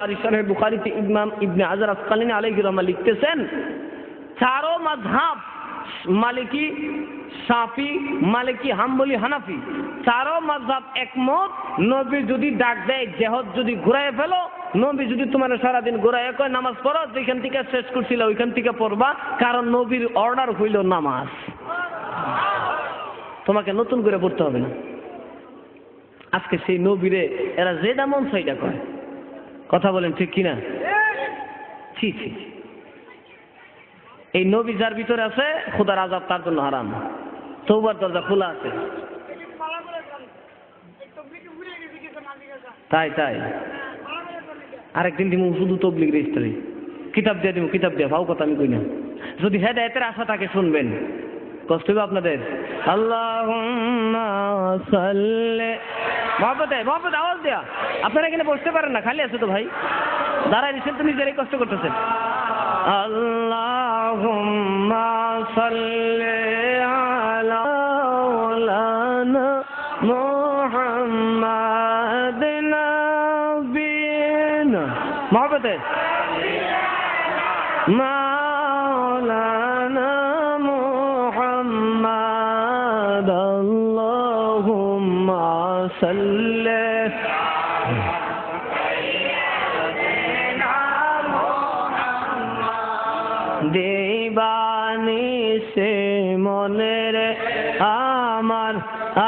শরীহ বুখারীতে ইমাম ইবনে হাজার আসকালানী আলাইহি রাহমাতুল্লাহ লিখতেছেন, চারো মাযহাব মালিকি, শাফি, মালিকি, হাম্বলি, হানাফি, চারো মাযহাব একমত, নবী যদি ডাক দেয় জেহদ যদি ঘুরায় ফেলো, নবী যদি তোমার সারাদিন ঘুরায় কয় নামাজ পড়ো, যেখান থেকে শেষ করছিল ওইখান থেকে পড়বা, কারণ নবীর অর্ডার হইল নামাজ, তোমাকে নতুন করে পড়তে হবে না। আজকে সেই নবীরে এরা যেটা মন সেইটা করে, কথা বলেন ঠিক কিনা? ছি ছি, এই নবী যার ভিতরে আছে খোদার আযাব তার জন্য হারাম। তওবার দরজা খোলা আছে। তাই তাই আরেকদিন দিব শুধু তবলিগ রেজিস্ট্রি, কিতাব দিয়ে দিব, কিতাব দিয়ে ভাও কথা আমি কই না। যদি হেদায়েতের আশা থাকে শুনবেন, কষ্ট হবে আপনাদের। আল্লাহুম্মা সাল্লি, মহব্বতে মহব্বতে আওয়াজ দেয়া। আপনারা এখানে বসতে পারেন না, খালি আছে তো ভাই, দাঁড়ায় দিচ্ছেন তো নিজেরাই কষ্ট করতেছেন। আল্লাহুম্মা সাল্লি আলা মাওলানা মুহাম্মাদ নাবিয়িনা, মহব্বতে মাওলানা মুহাম্মাদ, আল্লাহুম্মা সাল্লি দেবানি সে মনের আমার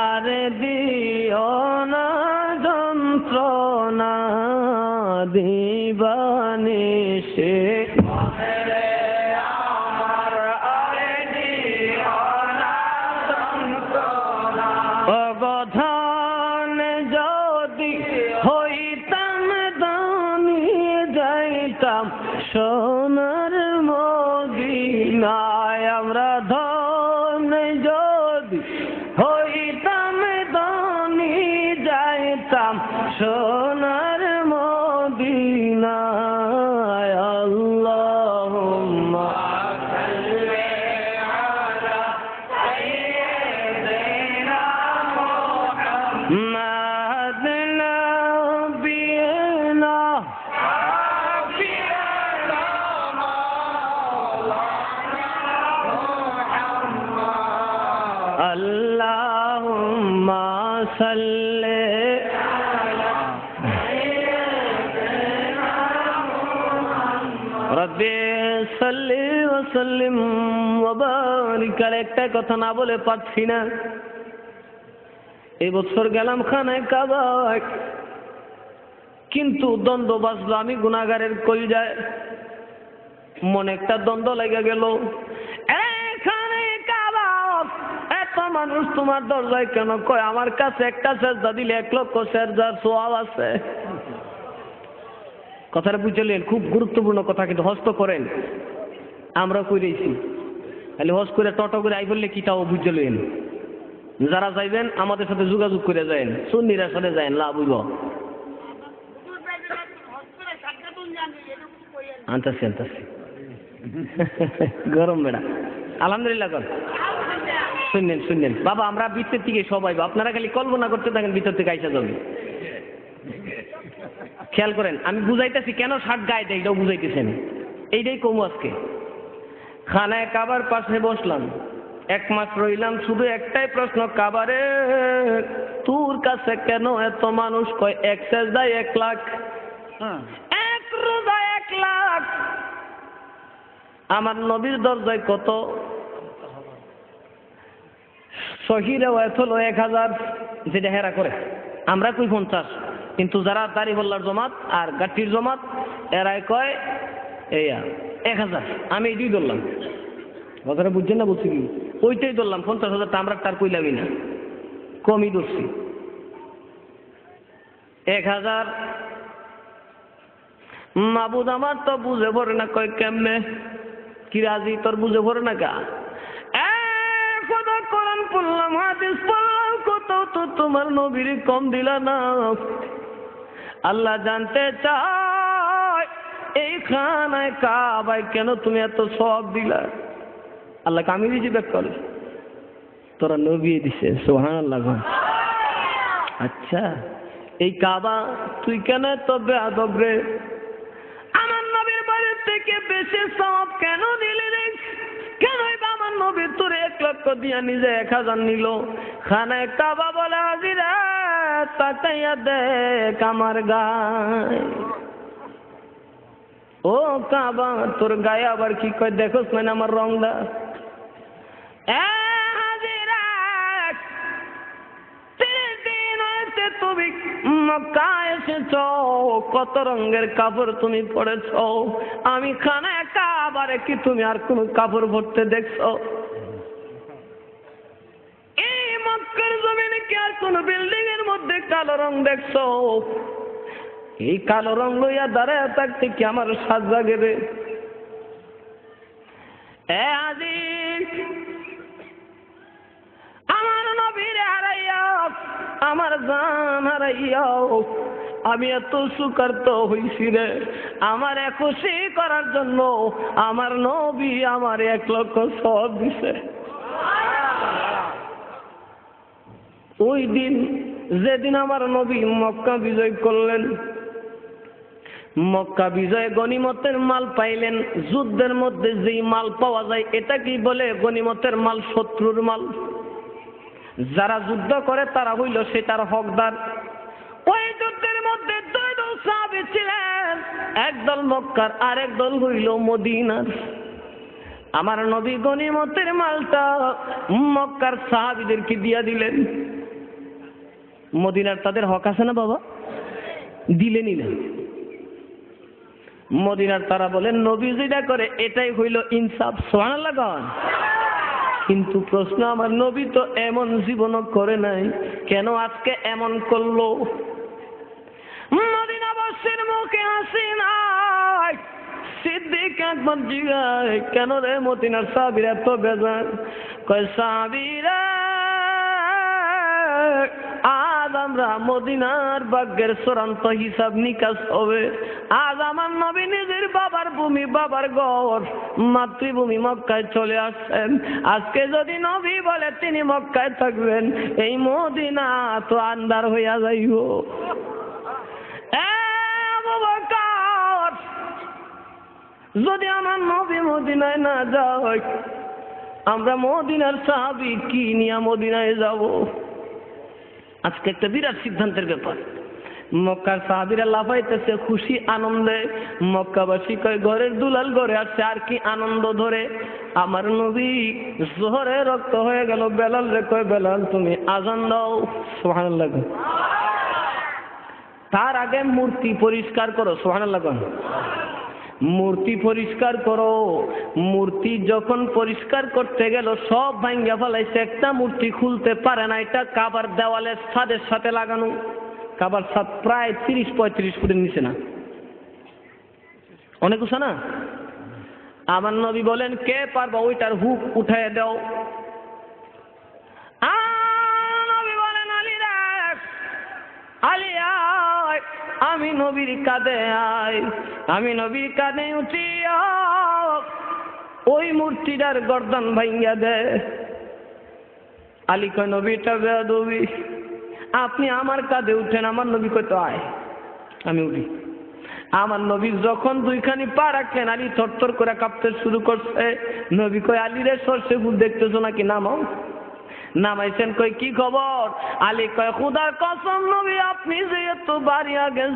আর দিও না যন্ত্রণা, দেবানি সে মনের আমার আর দিও না যন্ত্রণা, অবধান যদি হইতাম দানি যাইতাম সোনার মদিনায়, আমরা ধন যদি হইতাম ধনী যাইতাম সোনার মদিনায়। আল্লাহুম্মা সাল্লি আলা সাইয়্যিদিনা মুহাম্মাদ নাবিয়িনা আল্লাহুম্মা সাল্লি রব্বি সাল্লি ওয়া সাল্লিম ওয়া বারিক আলা। একটা কথা না বলে পারছি না। এই বছর গেলাম খানায় কাবা, কিন্তু দ্বন্দ্ব বাজলো, আমি গুনাহগারের কলিজায় মনে একটা দ্বন্দ্ব লেগে গেল। মানুষ তোমার দরজায় কেন কয়? আমার কাছে একটা সেজদা দিলে 1,00,000 সেজদার সওয়াব আছে। কথাটা বুঝলেন? খুব গুরুত্বপূর্ণ কথা, কিন্তু হজ তো করেন, আমরা কইরেছি, খালি হজ করে টটো করে আই বললে কিটাও বুঝলেন। যারা যাইবেন আমাদের সাথে যোগাযোগ করে যায়েন, সুন্নিরা সাথে যায়েন, লাভ হইব। আনতাছি আনতাছি গরম বেড়া, আলহামদুলিল্লাহ কর। শুনলেন শুনলেন বাবা, আমরা ভিতর থেকে সবাই, আপনারা খালি কল্পনা করতে থাকেন ভিতর থেকে আইসা যাবে। খেয়াল করেন, আমি বুঝাইতেছি কেন শার্ট গায়ে দেয়, এটাও বুঝাইতেছেন। এইটাই কমু আজকে। খানায় কাবার পাশে বসলাম, 1 মাস রইলাম, শুধু একটাই প্রশ্ন, কাবারে তোর কাছে কেন এত মানুষ? কয় 1 সেজদায় 1 লাখ, 1 রোজায় 1 লাখ। আমার নবীর দরজায় কত? সহিহ রিওয়ায়াত হলো 1000, যেটা হেরা করে। আমরা কই 50, কিন্তু যারা দাড়িওয়ালার জমাত আর গাঠির জমাত এরাই কয় এইয়া 1000। আমি এটাই ধরলাম, কথাটা বুঝছেন না? বলছি কি ওইটাই ধরলাম, 50,000 আমরা তার কইলামই না, কমই ধরছি। 1000 মাবুদ আমার তো বুঝে ভরে না। কয় কেমনে? কি রাজি, তোর বুঝে ভরে না কা? কোরআন পড়লাম, হাদিস পড়লাম, কোথাও তো তোমার নবীর কম দিলা না। আল্লাহ জানতে চায় এই খানায় কাবায় কেন তুমি এত সওয়াব দিলা? আল্লাহ কামি দিয়েছি ব্যাক করে, তোরা নবী দিছে, সুবহানাল্লাহ। আচ্ছা এই কাবা তুই কেন তো বেয়াদব রে? থেকে বেশি সওয়াব কেন দিলি রে? কেনই বা আমার নবী তোর 1 লক্ষ দিয়া নিজে 1000 নিল? খানায় কাবা বলে হাজিরা তাকাইয়া দেখ আমার গায়ে। ও কাবা, তোর গায়ে আবার কি কয় দেখোস না আমার রংটা? তুমি মক্কায় এসেছ, কত রঙের কাপড় তুমি পরেছ, আমি খানায় কাবারে কি তুমি আর কোন কাপড় পরতে দেখছো? এই মক্কার জমিনে কি আর কোন বিল্ডিং এর মধ্যে কালো রং দেখছো? এই কালো রং লইয়া দাঁড়ায় থাকতে কি আমার সাজ জাগে রে? আমার নবীর হারাইয়া, আমার জান হারাইয়া আমি এত সুকার্ত হইছি রে। আমার খুশি করার জন্য আমার নবী আমার 1 লক্ষ সওয়াব দিছে। ওই দিন যেদিন আমার নবী মক্কা বিজয় করলেন, মক্কা বিজয়ে গনিমতের মাল পাইলেন। যুদ্ধের মধ্যে যেই মাল পাওয়া যায় এটা কি বলে গনিমতের মাল? শত্রুর মাল। যারা যুদ্ধ করে তারা হইল সেটার হকদার। ওই যুদ্ধের মধ্যে 2 দল সাহাবী ছিলেন, একদল মক্কার আর একদল হইল মদিনার। আমার নবী গনিমতের মালটা মক্কার সাহাবীদেরকে দিয়া দিলেন। মদিনার তাদের হক আছে না বাবা? দিলে নিলেন। মদিনার তারা বলেন নবী যেটা করে এটাই হইল ইনসাফ। সুবহানাল্লাহ গান। কিন্তু প্রশ্ন, আমার নবী তো এমন জীবনও করে নাই, কেন আজকে এমন করলো? মদিনাবাসীর মুখে হাসি নাই। সিদ্দিক আকবর জিগায়, কেন রে মদিনার সাহাবীরা এত বেজার? কয় সাহাবীরা, আজ আমরা মদিনার ভাগ্যের চূড়ান্ত হিসাব নিকাশ হবে। আজ আমার নবী নিজের বাবার ভূমি, বাবার ঘর, মাতৃভূমি মক্কায় চলে আসছেন। আজকে যদি নবী বলে তিনি মক্কায় থাকবেন, এই মদিনা তো আন্ধার হইয়া যাইব। আবু বকর, যদি আমার নবী মদিনায় না যায়, আমরা মদিনার সাহাবী কি নিয়ে মদিনায় যাব? আজকে একটা বিরাট সিদ্ধান্তের ব্যাপার। মক্কার সাহাবীরা লাফাইতেছে খুশি আনন্দে। মক্কাবাসী কয় ঘরের দুলাল ঘরে আসছে, আর কি আনন্দ ধরে? আমার নবী জোহরে রক্ত হয়ে গেল। বেলাল রে কয়, বেলাল তুমি আজান দাও। সুবহানাল্লাহ। তার আগে মূর্তি পরিষ্কার করো। সুবহানাল্লাহ। মূর্তি পরিষ্কার করো। মূর্তি যখন পরিষ্কার করতে গেল সব ভাঙ্গা ফেলাইছে, একটা মূর্তি খুলতে পারে না। এটা কাবার দেওয়ালের ছাদের সাথে লাগানো। কাবার ছাদ প্রায় 30-35 ফুটের নিচে, না অনেক উঁচা না? আমার নবী বলেন, কে পারবা ওইটার হুক উঠায় দাও। নবী বলেন, আলী রাখ, আলী আয়। আমি নবীর কাঁধে আয়। আমি নবীর কাঁধে উঠি, ওই মূর্তিটার গর্দন ভাঙ্গা দে। আলী কয়, নবীটা বেয়াদবি, আপনি আমার কাঁধে উঠেন। আমার নবী কয়, তো আয়, আমি উঠি। আমার নবী যখন 2খানি পা রাখলেন, আলী থরথর করে কাঁপতে শুরু করছে। নবী কয়, আলী রে সরষে ফুল দেখতেছো নাকি? নামাও। নামাইছেন। কই কি খবর? আলী কয়, খুদার কসম নবী, আপনি যে এত বাড়ি আগে